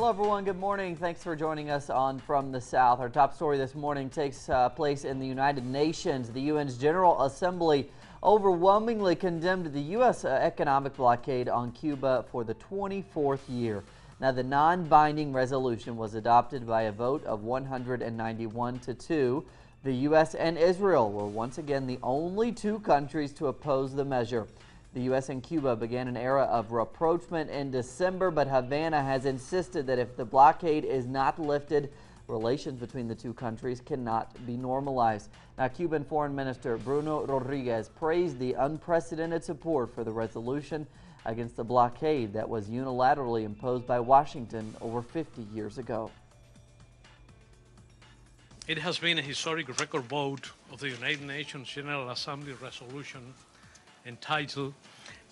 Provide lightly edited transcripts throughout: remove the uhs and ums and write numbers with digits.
Hello everyone, good morning. Thanks for joining us on From the South. Our top story this morning takes place in the United Nations. The UN's General Assembly overwhelmingly condemned the U.S. economic blockade on Cuba for the 24th year. Now, the non-binding resolution was adopted by a vote of 191 to 2. The U.S. and Israel were once again the only two countries to oppose the measure. The U.S. and Cuba began an era of rapprochement in December, but Havana has insisted that if the blockade is not lifted, relations between the two countries cannot be normalized. Now, Cuban Foreign Minister Bruno Rodriguez praised the unprecedented support for the resolution against the blockade that was unilaterally imposed by Washington over 50 years ago. It has been a historic record vote of the United Nations General Assembly resolution entitled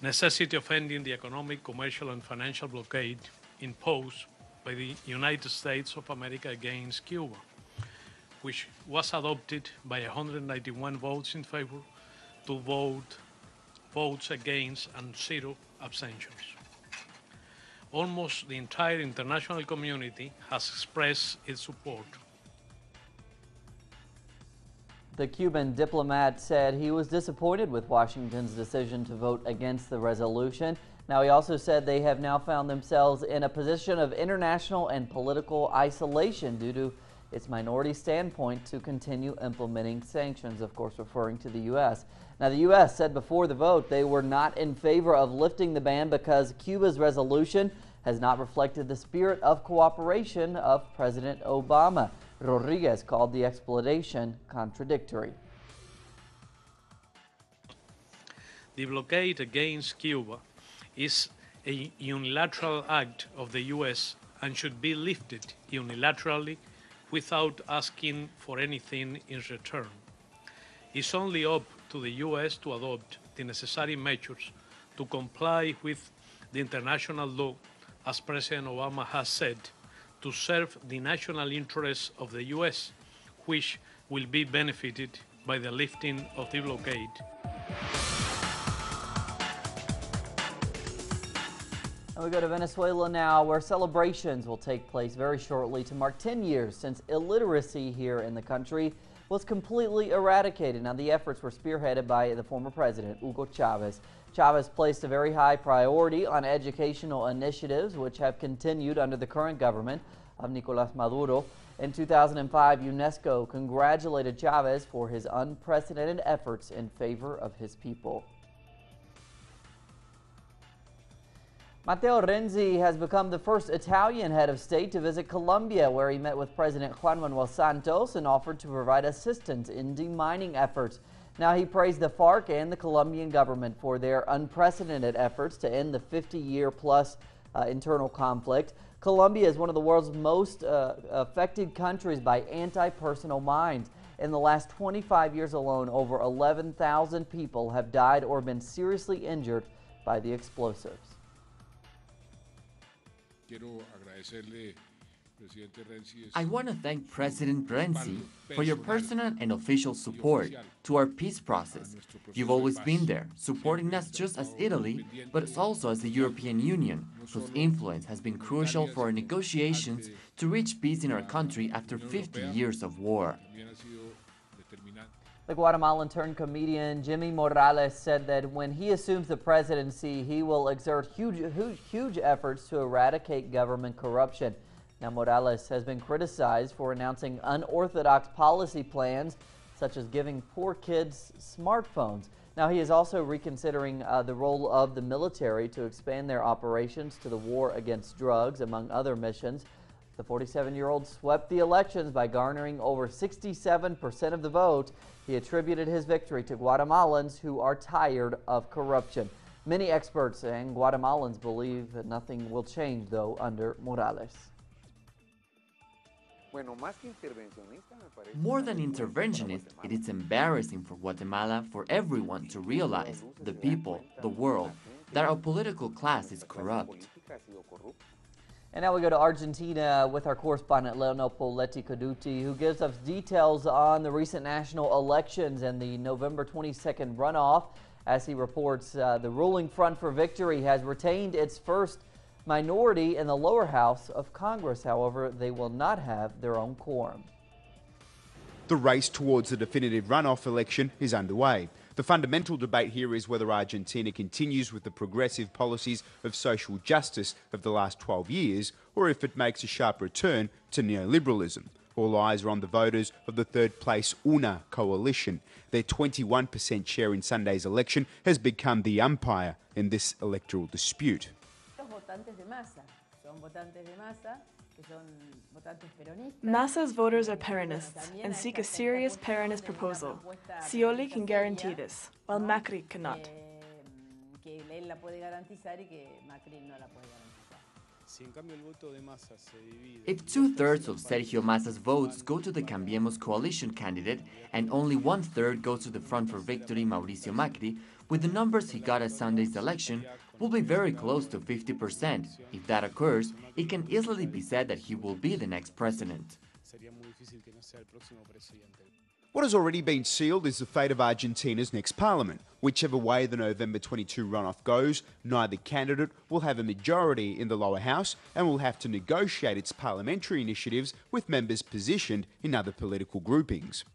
Necessity of Ending the Economic, Commercial and Financial Blockade imposed by the United States of America against Cuba, which was adopted by 191 votes in favor, 2 votes against and 0 abstentions. Almost the entire international community has expressed its support. The Cuban diplomat said he was disappointed with Washington's decision to vote against the resolution. Now, he also said they have now found themselves in a position of international and political isolation due to its minority standpoint to continue implementing sanctions, of course referring to the U.S. Now, the U.S. said before the vote they were not in favor of lifting the ban because Cuba's resolution has not reflected the spirit of cooperation of President Obama. Rodriguez called the explanation contradictory. The blockade against Cuba is a unilateral act of the U.S. and should be lifted unilaterally without asking for anything in return. It's only up to the U.S. to adopt the necessary measures to comply with the international law, as President Obama has said, to serve the national interests of the U.S., which will be benefited by the lifting of the blockade. And we go to Venezuela now, where celebrations will take place very shortly to mark 10 years since illiteracy here in the country was completely eradicated. Now, the efforts were spearheaded by the former president, Hugo Chavez. Chavez placed a very high priority on educational initiatives, which have continued under the current government of Nicolás Maduro. In 2005, UNESCO congratulated Chavez for his unprecedented efforts in favor of his people. Matteo Renzi has become the first Italian head of state to visit Colombia, where he met with President Juan Manuel Santos and offered to provide assistance in demining efforts. Now, he praised the FARC and the Colombian government for their unprecedented efforts to end the 50-year-plus internal conflict. Colombia is one of the world's most affected countries by anti-personnel mines. In the last 25 years alone, over 11,000 people have died or been seriously injured by the explosives. I want to thank President Renzi for your personal and official support to our peace process. You've always been there, supporting us just as Italy, but also as the European Union, whose influence has been crucial for our negotiations to reach peace in our country after 50 years of war. The Guatemalan-turned comedian Jimmy Morales said that when he assumes the presidency, he will exert huge efforts to eradicate government corruption. Now, Morales has been criticized for announcing unorthodox policy plans, such as giving poor kids smartphones. Now, he is also reconsidering the role of the military to expand their operations to the war against drugs, among other missions. The 47-year-old swept the elections by garnering over 67% of the vote. He attributed his victory to Guatemalans who are tired of corruption. Many experts and Guatemalans believe that nothing will change, though, under Morales. More than interventionist, it is embarrassing for Guatemala for everyone to realize, the people, the world, that our political class is corrupt. And now we go to Argentina with our correspondent Leonel Poletti-Caduti, who gives us details on the recent national elections and the November 22nd runoff. As he reports, the ruling Front for Victory has retained its first minority in the lower house of Congress. However, they will not have their own quorum. The race towards the definitive runoff election is underway. The fundamental debate here is whether Argentina continues with the progressive policies of social justice of the last 12 years, or if it makes a sharp return to neoliberalism. All eyes are on the voters of the third-place UNA coalition. Their 21% share in Sunday's election has become the umpire in this electoral dispute. Massa's voters are Peronists and seek a serious Peronist proposal. Scioli can guarantee this, while Macri cannot. If 2/3 of Sergio Massa's votes go to the Cambiemos coalition candidate and only 1/3 goes to the Front for Victory Mauricio Macri, with the numbers he got at Sunday's election, will be very close to 50%. If that occurs, it can easily be said that he will be the next president. What has already been sealed is the fate of Argentina's next parliament. Whichever way the November 22 runoff goes, neither candidate will have a majority in the lower house and will have to negotiate its parliamentary initiatives with members positioned in other political groupings.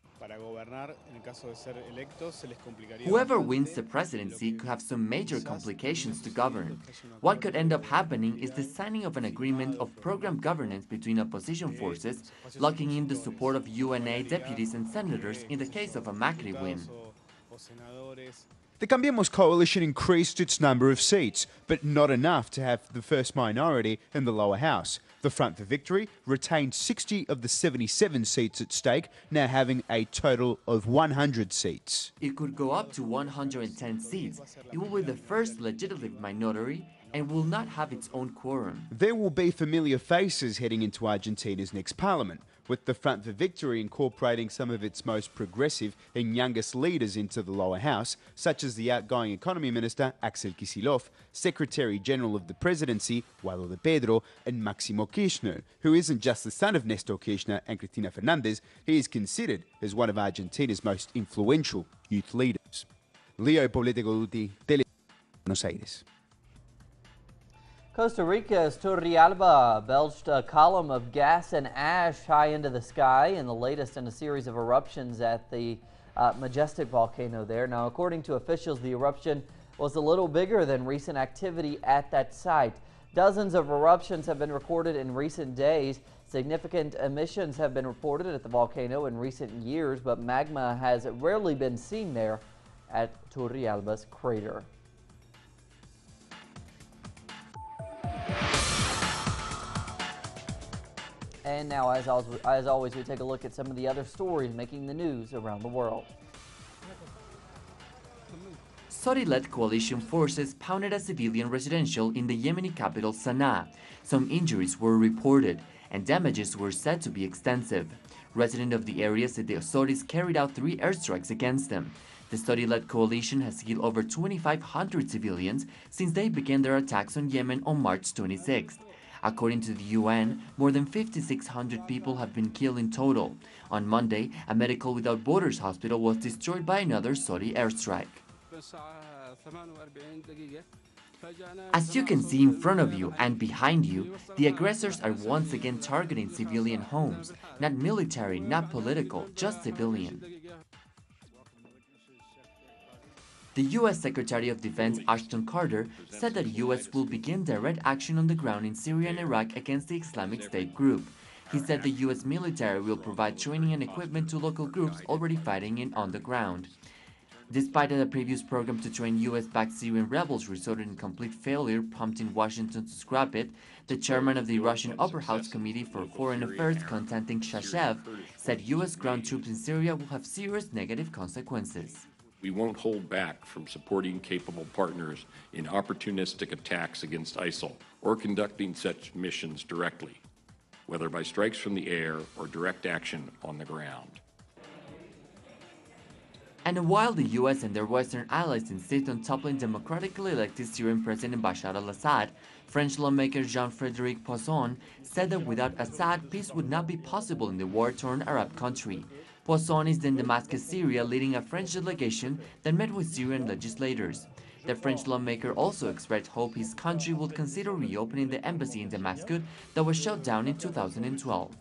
Whoever wins the presidency could have some major complications to govern. What could end up happening is the signing of an agreement of program governance between opposition forces, locking in the support of UNA deputies and senators in the case of a Macri win. The Cambiemos coalition increased its number of seats, but not enough to have the first minority in the lower house. The Front for Victory retained 60 of the 77 seats at stake, now having a total of 100 seats. It could go up to 110 seats. It will be the first legislative minority and will not have its own quorum. There will be familiar faces heading into Argentina's next parliament, with the Front for Victory incorporating some of its most progressive and youngest leaders into the lower house, such as the outgoing Economy Minister Axel Kicillof, Secretary General of the Presidency Guaido de Pedro, and Máximo Kirchner, who isn't just the son of Néstor Kirchner and Cristina Fernández, he is considered as one of Argentina's most influential youth leaders. Leo Político Tele Buenos Aires. Costa Rica's Turrialba belched a column of gas and ash high into the sky in the latest in a series of eruptions at the majestic volcano there. Now, according to officials, the eruption was a little bigger than recent activity at that site. Dozens of eruptions have been recorded in recent days. Significant emissions have been reported at the volcano in recent years, but magma has rarely been seen there at Turrialba's crater. And now, as always, we take a look at some of the other stories making the news around the world. Saudi-led coalition forces pounded a civilian residential in the Yemeni capital Sana'a. Some injuries were reported, and damages were said to be extensive. Residents of the area said the authorities carried out 3 airstrikes against them. The Saudi-led coalition has killed over 2,500 civilians since they began their attacks on Yemen on March 26th. According to the UN, more than 5,600 people have been killed in total. On Monday, a Medical Without Borders hospital was destroyed by another Saudi airstrike. As you can see in front of you and behind you, the aggressors are once again targeting civilian homes. Not military, not political, just civilian. The U.S. Secretary of Defense Ashton Carter said that the U.S. will begin direct action on the ground in Syria and Iraq against the Islamic State group. He said the U.S. military will provide training and equipment to local groups already fighting on the ground. Despite the previous program to train U.S.-backed Syrian rebels resulted in complete failure, prompting Washington to scrap it, the chairman of the Russian Upper House Committee for Foreign Affairs, Konstantin Shashev, said U.S. ground troops in Syria will have serious negative consequences. We won't hold back from supporting capable partners in opportunistic attacks against ISIL or conducting such missions directly, whether by strikes from the air or direct action on the ground. And while the U.S. and their Western allies insist on toppling democratically elected Syrian President Bashar al-Assad, French lawmaker Jean-Frédéric Poisson said that without Assad, peace would not be possible in the war-torn Arab country. Poisson is in Damascus, Syria, leading a French delegation that met with Syrian legislators. The French lawmaker also expressed hope his country would consider reopening the embassy in Damascus that was shut down in 2012.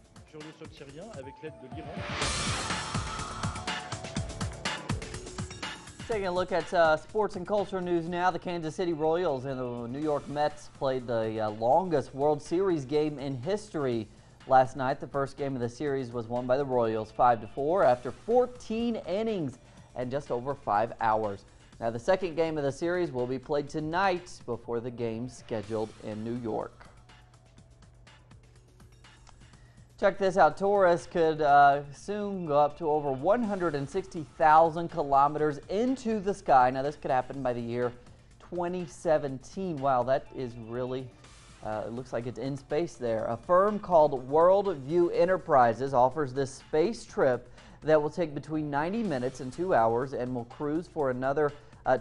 Taking a look at sports and culture news now, the Kansas City Royals and the New York Mets played the longest World Series game in history last night. The first game of the series was won by the Royals 5-4 after 14 innings and just over 5 hours. Now the second game of the series will be played tonight before the game scheduled in New York. Check this out, tourists could soon go up to over 160,000 kilometers into the sky. Now this could happen by the year 2017. Wow, that is really, it looks like it's in space there. A firm called Worldview Enterprises offers this space trip that will take between 90 minutes and 2 hours and will cruise for another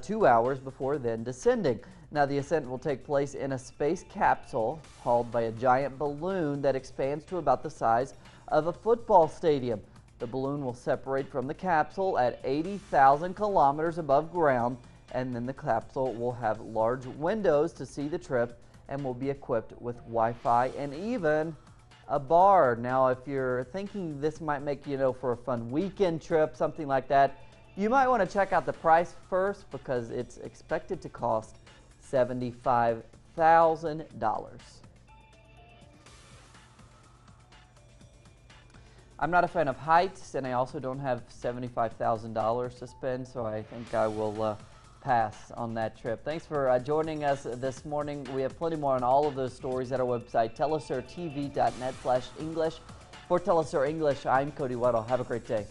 2 hours before then descending. Now the ascent will take place in a space capsule hauled by a giant balloon that expands to about the size of a football stadium. The balloon will separate from the capsule at 80,000 kilometers above ground, and then the capsule will have large windows to see the trip and will be equipped with Wi-Fi and even a bar. Now if you're thinking this might make, for a fun weekend trip, something like that, you might want to check out the price first because it's expected to cost $75,000. I'm not a fan of heights, and I also don't have $75,000 to spend, so I think I will pass on that trip. Thanks for joining us this morning. We have plenty more on all of those stories at our website, telesurtv.net/English. For Telesur English, I'm Cody Weddle. Have a great day.